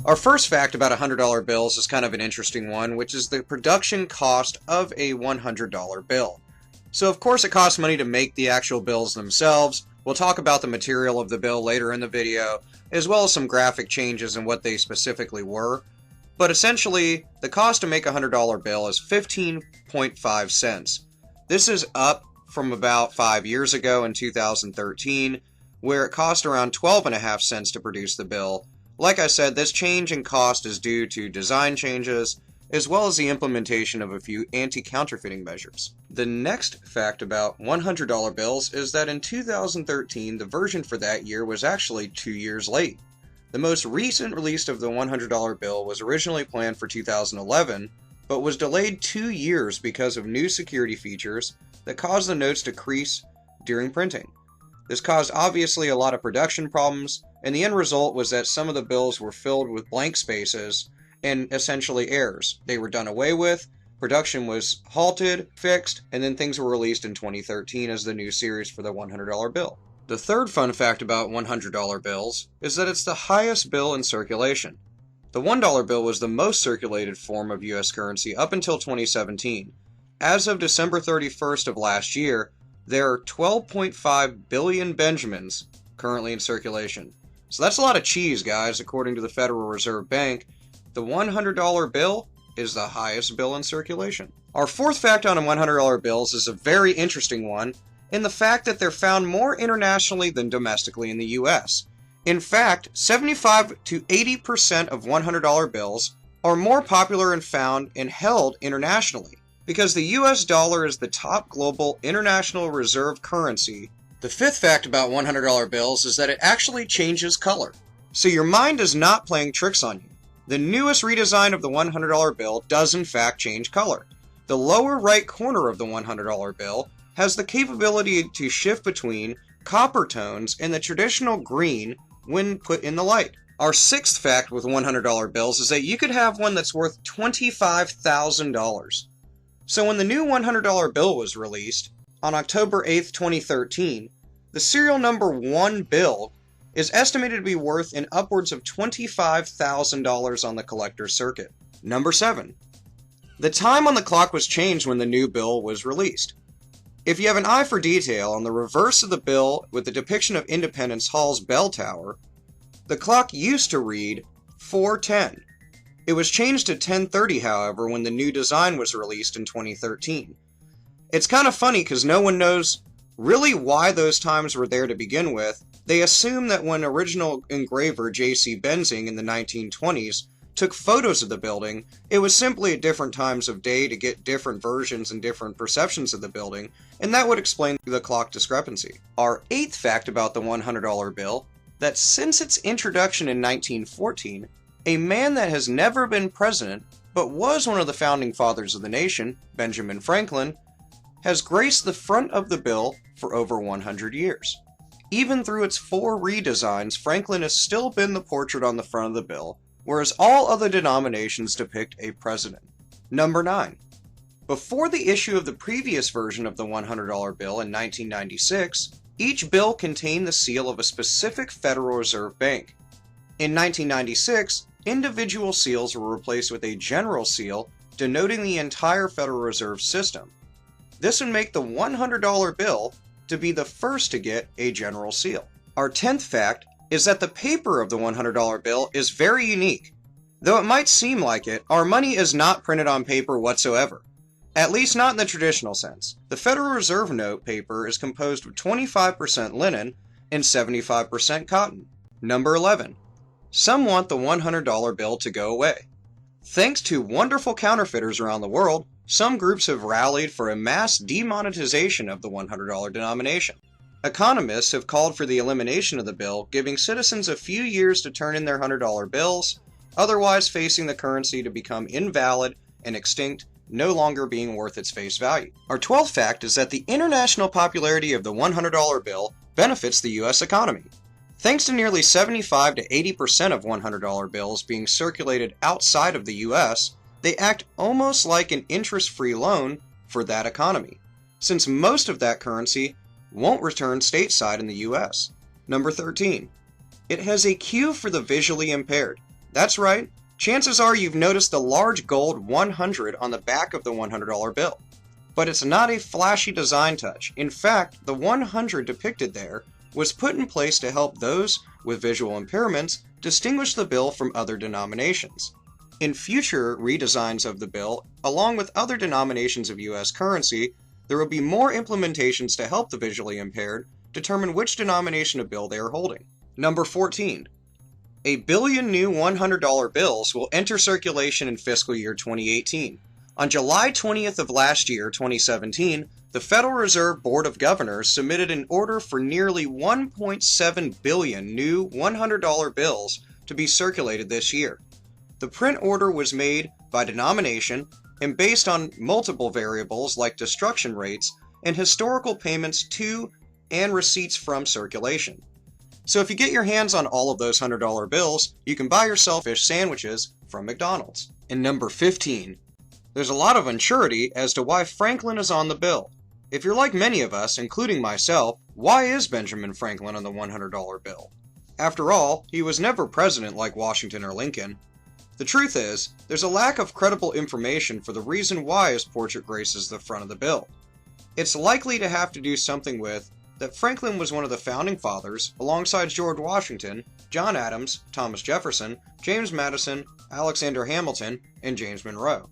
Our first fact about $100 bills is kind of an interesting one, which is the production cost of a $100 bill. So of course it costs money to make the actual bills themselves. We'll talk about the material of the bill later in the video, as well as some graphic changes and what they specifically were. But essentially, the cost to make a $100 bill is 15.5 cents. This is up from about 5 years ago in 2013, where it cost around 12.5 cents to produce the bill. Like I said, this change in cost is due to design changes, as well as the implementation of a few anti-counterfeiting measures. The next fact about $100 bills is that in 2013, the version for that year was actually 2 years late. The most recent release of the $100 bill was originally planned for 2011, but was delayed 2 years because of new security features that caused the notes to crease during printing. This caused obviously a lot of production problems, and the end result was that some of the bills were filled with blank spaces and essentially errors. They were done away with, production was halted, fixed, and then things were released in 2013 as the new series for the $100 bill. The third fun fact about $100 bills is that it's the highest bill in circulation. The $1 bill was the most circulated form of US currency up until 2017. As of December 31st of last year, there are 12.5 billion Benjamins currently in circulation. So that's a lot of cheese, guys, according to the Federal Reserve Bank. The $100 bill is the highest bill in circulation. Our fourth fact on $100 bills is a very interesting one, in the fact that they're found more internationally than domestically in the US. In fact, 75 to 80% of $100 bills are more popular and found and held internationally, because the US dollar is the top global international reserve currency. The fifth fact about $100 bills is that it actually changes color. So your mind is not playing tricks on you. The newest redesign of the $100 bill does in fact change color. The lower right corner of the $100 bill has the capability to shift between copper tones and the traditional green when put in the light. Our sixth fact with $100 bills is that you could have one that's worth $25,000. So when the new $100 bill was released, on October 8th, 2013, the serial number 1 bill is estimated to be worth in upwards of $25,000 on the collector's circuit. Number 7. The time on the clock was changed when the new bill was released. If you have an eye for detail, on the reverse of the bill with the depiction of Independence Hall's bell tower, the clock used to read 4:10. It was changed to 10:30, however, when the new design was released in 2013. It's kind of funny because no one knows really why those times were there to begin with. They assume that when original engraver J.C. Benzing in the 1920s took photos of the building, it was simply at different times of day to get different versions and different perceptions of the building, and that would explain the clock discrepancy. Our eighth fact about the $100 bill, that since its introduction in 1914, a man that has never been president, but was one of the founding fathers of the nation, Benjamin Franklin, has graced the front of the bill for over 100 years. Even through its 4 redesigns, Franklin has still been the portrait on the front of the bill, whereas all other denominations depict a president. Number 9. Before the issue of the previous version of the $100 bill in 1996, each bill contained the seal of a specific Federal Reserve Bank. In 1996, individual seals were replaced with a general seal denoting the entire Federal Reserve System. This would make the $100 bill to be the first to get a general seal. Our 10th fact is that the paper of the $100 bill is very unique. Though it might seem like it, our money is not printed on paper whatsoever. At least not in the traditional sense. The Federal Reserve note paper is composed of 25% linen and 75% cotton. Number 11. Some want the $100 bill to go away. Thanks to wonderful counterfeiters around the world, some groups have rallied for a mass demonetization of the $100 denomination. Economists have called for the elimination of the bill, giving citizens a few years to turn in their $100 bills, otherwise facing the currency to become invalid and extinct, no longer being worth its face value. Our 12th fact is that the international popularity of the $100 bill benefits the US economy. Thanks to nearly 75 to 80% of $100 bills being circulated outside of the US, they act almost like an interest-free loan for that economy, since most of that currency won't return stateside in the US. Number 13. It has a queue for the visually impaired. That's right. Chances are you've noticed the large gold 100 on the back of the $100 bill. But it's not a flashy design touch. In fact, the 100 depicted there was put in place to help those with visual impairments distinguish the bill from other denominations. In future redesigns of the bill, along with other denominations of US currency, there will be more implementations to help the visually impaired determine which denomination of bill they are holding. Number 14. A billion new $100 bills will enter circulation in fiscal year 2018. On July 20th of last year, 2017, the Federal Reserve Board of Governors submitted an order for nearly 1.7 billion new $100 bills to be circulated this year. The print order was made by denomination and based on multiple variables like destruction rates and historical payments to and receipts from circulation. So if you get your hands on all of those $100 bills, you can buy yourself fish sandwiches from McDonald's. And number 15. There's a lot of uncertainty as to why Franklin is on the bill. If you're like many of us, including myself, why is Benjamin Franklin on the $100 bill? After all, he was never president like Washington or Lincoln. The truth is, there's a lack of credible information for the reason why his portrait graces the front of the bill. It's likely to have to do something with that Franklin was one of the founding fathers, alongside George Washington, John Adams, Thomas Jefferson, James Madison, Alexander Hamilton, and James Monroe.